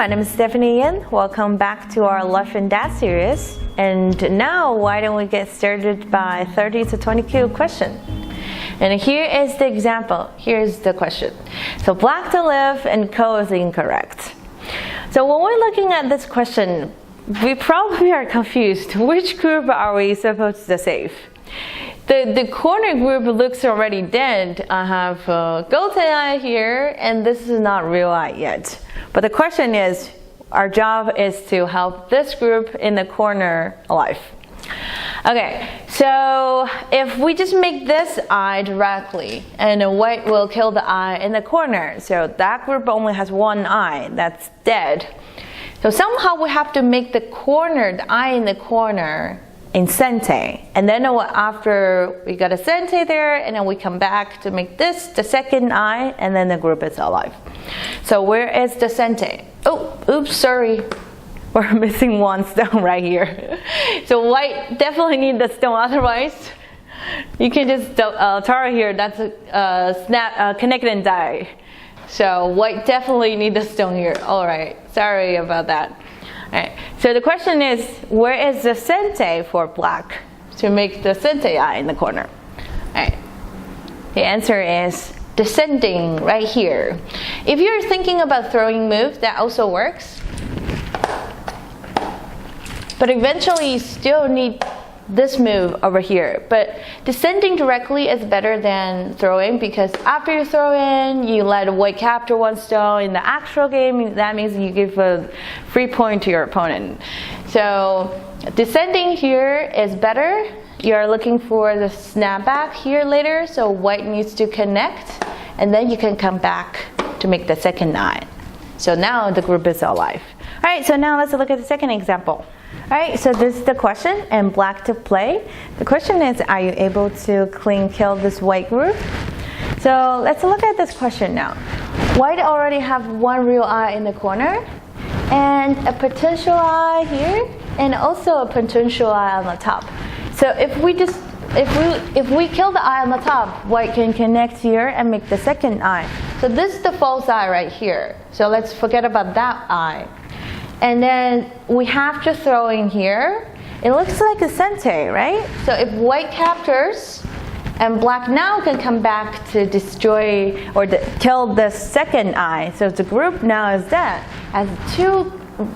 my name is Stephanie Yin. Welcome back to our Life and Dad series. And now, why don't we get started by 30 to 20 Q question. And here is the example. Here's the question. So black to live and co is incorrect. So when we're looking at this question, we probably are confused. Which group are we supposed to save? The corner group looks already dead. I have goat eye here, and this is not real eye yet. But the question is, our job is to help this group in the corner alive. Okay, so if we just make this eye directly, and the white will kill the eye in the corner, so that group only has one eye that's dead. So somehow we have to make the corner, the eye in the corner, in sente, and then after we got a sente there, and then we come back to make this the second eye, and then the group is alive. So where is the sente? Oh, oops, sorry, we're missing one stone right here. So white definitely need the stone, otherwise you can just Tara here, that's a connect and die. So white definitely need the stone here. All right, sorry about that. Alright, so the question is, where is the sente for black to make the sente eye in the corner? Alright, the answer is descending right here. If you're thinking about throwing moves, that also works. But eventually you still need this move over here. But descending directly is better than throwing, because after you throw in, you let white capture one stone. In the actual game, that means you give a free point to your opponent. So descending here is better. You're looking for the snapback here later, so white needs to connect, and then you can come back to make the second eye. So now the group is alive. Alright, so now let's look at the second example. Alright, so this is the question, and black to play. The question is, are you able to clean kill this white group? So let's look at this question now. White already have one real eye in the corner, and a potential eye here, and also a potential eye on the top. So if we kill the eye on the top, white can connect here and make the second eye. So this is the false eye right here. So let's forget about that eye. And then we have to throw in here. It looks like a sente, right? So if white captures, and black now can come back to destroy or kill the second eye. So the group now is dead, has two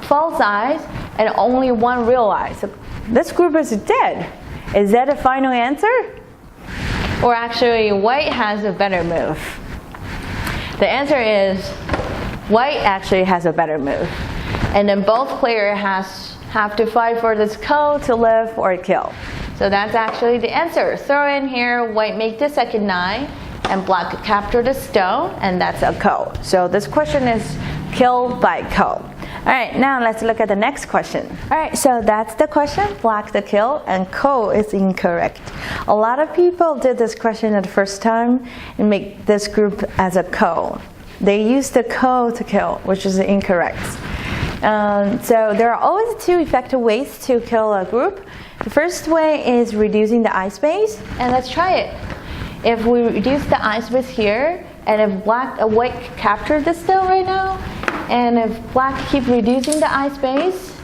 false eyes and only one real eye. So this group is dead. Is that a final answer? Or actually, white has a better move? The answer is, white actually has a better move. And then both players have to fight for this ko to live or kill. So that's actually the answer. Throw in here, white make the second eye, and black capture the stone, and that's a ko. So this question is kill by ko. Alright, now let's look at the next question. Alright, so that's the question, black to kill, and ko is incorrect. A lot of people did this question at the first time and make this group as a ko. They use the ko to kill, which is incorrect. So there are always two effective ways to kill a group. The first way is reducing the eye space, and let's try it. If we reduce the eye space here, and if white captured the stone right now, and if black keep reducing the eye space,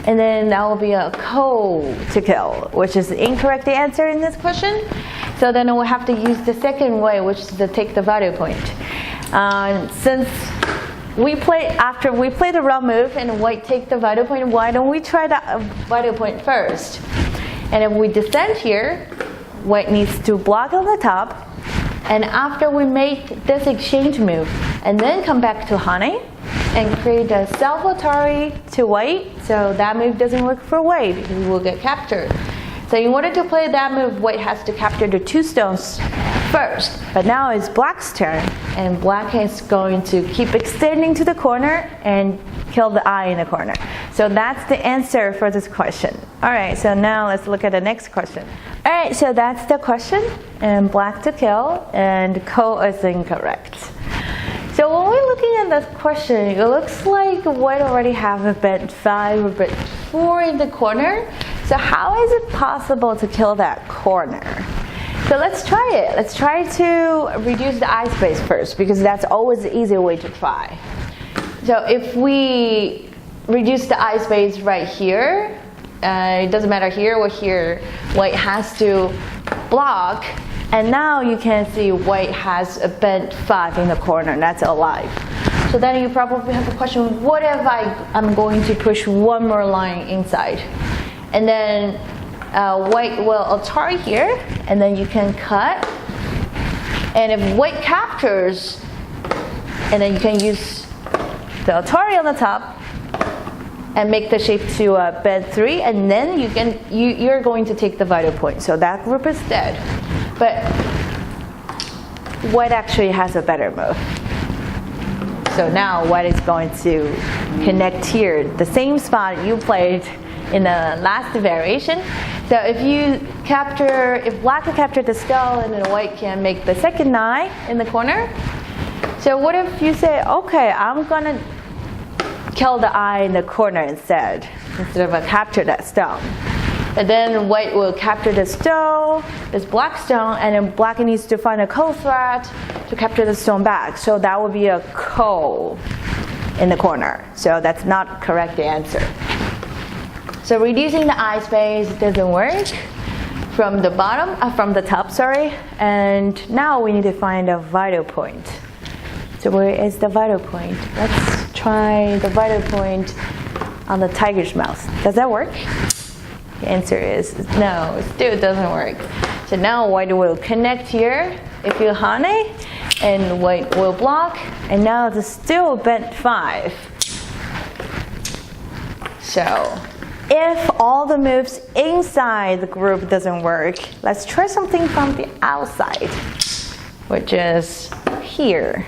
and then that will be a ko to kill, which is the incorrect answer in this question. So then we'll have to use the second way, which is to take the value point. Since after we play the raw move and white take the value point, why don't we try the value point first? And if we descend here, white needs to block on the top, and after we make this exchange move, and then come back to Hane and create a self-Atari to white, so that move doesn't work for white because we will get captured. So in order to play that move, white has to capture the two stones first. But now it's black's turn, and black is going to keep extending to the corner and kill the eye in the corner. So that's the answer for this question. Alright, so now let's look at the next question. Alright, so that's the question, and black to kill, and ko is incorrect. So when we're looking at this question, it looks like white already have a bet 5 or bet 4 in the corner. So how is it possible to kill that corner? So let's try it. Let's try to reduce the eye space first, because that's always the easier way to try. So if we reduce the eye space right here, it doesn't matter here or here, white has to block. And now you can see white has a bent 5 in the corner. That's alive. So then you probably have a question, what if I'm going to push one more line inside? And then white will Atari here, and then you can cut. And if white captures, and then you can use the Atari on the top and make the shape to bed 3, and then you're going to take the vital point. So that group is dead. But white actually has a better move. So now white is going to connect here, the same spot you played in the last variation. So if black can capture the skull, and then white can make the second eye in the corner. So what if you say, okay, I'm gonna kill the eye in the corner instead of capture that stone. And then white will capture the stone, this black stone, and then black needs to find a co-threat to capture the stone back. So that would be a co in the corner. So that's not correct answer. So reducing the eye space doesn't work from the top, sorry. And now we need to find a vital point. So where is the vital point? Let's try the vital point on the tiger's mouth. Does that work? The answer is no, it still doesn't work. So now white will connect here if you honey, and white will block, and now it's still bent 5. So if all the moves inside the group doesn't work, let's try something from the outside, which is here.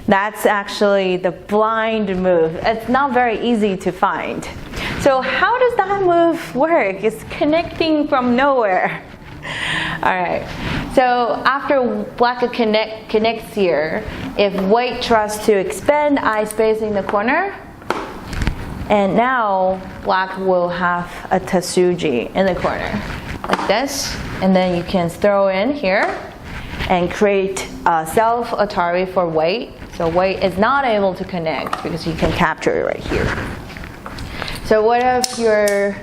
That's actually the blind move. It's not very easy to find. So how does that move work? It's connecting from nowhere. All right. So after black connects here, if white tries to expand eye space in the corner, and now black will have a Tatsuji in the corner, like this. And then you can throw in here and create a self-Atari for white. So white is not able to connect because you can capture it right here. So what if you're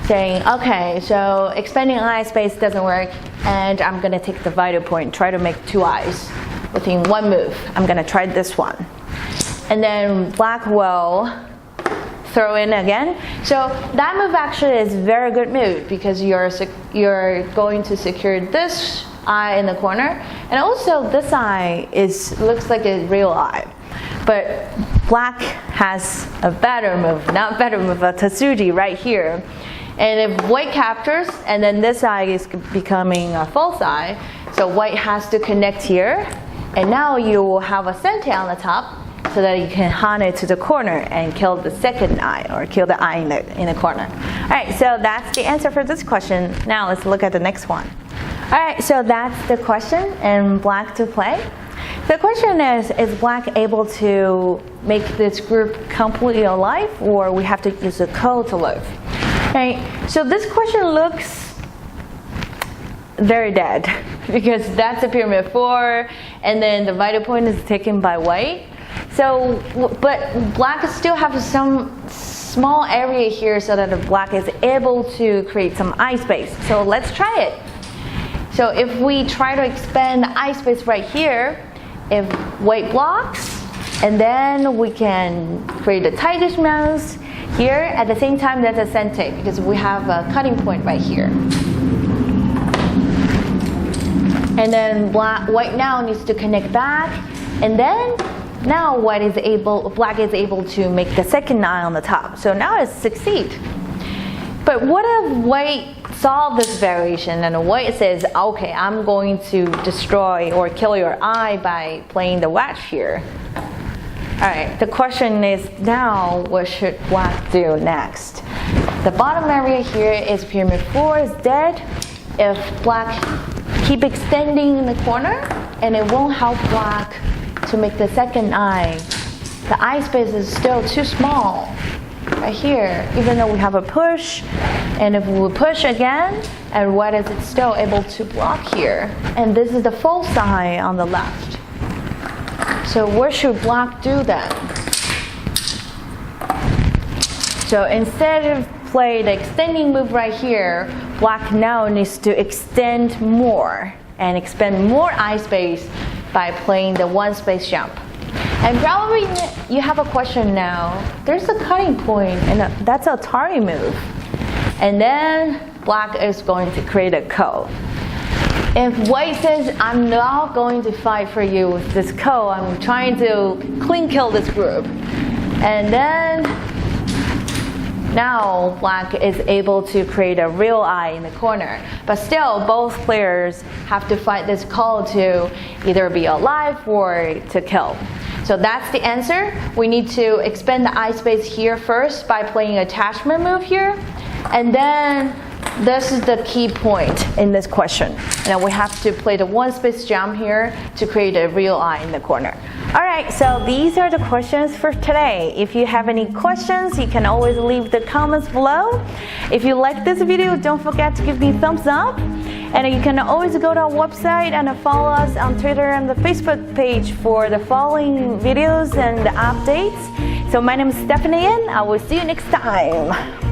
saying, okay, so expanding eye space doesn't work, and I'm gonna take the vital point, try to make 2 eyes within one move. I'm gonna try this one. And then black will throw in again. So that move actually is a very good move because you're going to secure this eye in the corner, and also this eye looks like a real eye. But black has a better move, a Tatsuji right here. And if white captures, and then this eye is becoming a false eye, so white has to connect here, and now you will have a sente on the top, so that you can hane it to the corner and kill the second eye, or kill the eye in the corner. All right, so that's the answer for this question. Now let's look at the next one. All right, so that's the question, and black to play. The question is black able to make this group completely alive, or we have to use a code to live? Okay, so this question looks very dead because that's a pyramid 4, and then the vital point is taken by white. So, but black still have some small area here so that the black is able to create some eye space. So let's try it. So if we try to expand the eye space right here, if white blocks, and then we can create a tiger's mouth here. At the same time, that's a sente because we have a cutting point right here. And then white now needs to connect back, and then now black is able to make the second eye on the top. So now it succeeds. But what if white saw this variation and white says, okay, I'm going to destroy or kill your eye by playing the wedge here? All right, the question is now, what should black do next? The bottom area here is pyramid 4 is dead. If black keep extending in the corner, and it won't help black to make the second eye. The eye space is still too small right here, even though we have a push. And if we push again, and white is still able to block here. And this is the false eye on the left. So what should black do then? So instead of play the extending move right here, black now needs to extend more and expend more eye space by playing the one space jump. And probably you have a question now. There's a cutting point, and that's a Atari move. And then black is going to create a ko. If white says, I'm not going to fight for you with this ko, I'm trying to clean kill this group. And then now black is able to create a real eye in the corner. But still, both players have to fight this ko to either be alive or to kill. So that's the answer. We need to expend the eye space here first by playing attachment move here. And then this is the key point in this question. Now we have to play the one space jump here to create a real eye in the corner. Alright, so these are the questions for today. If you have any questions, you can always leave the comments below. If you like this video, don't forget to give me a thumbs up. And you can always go to our website and follow us on Twitter and the Facebook page for the following videos and updates. So my name is Stephanie Yin. I will see you next time.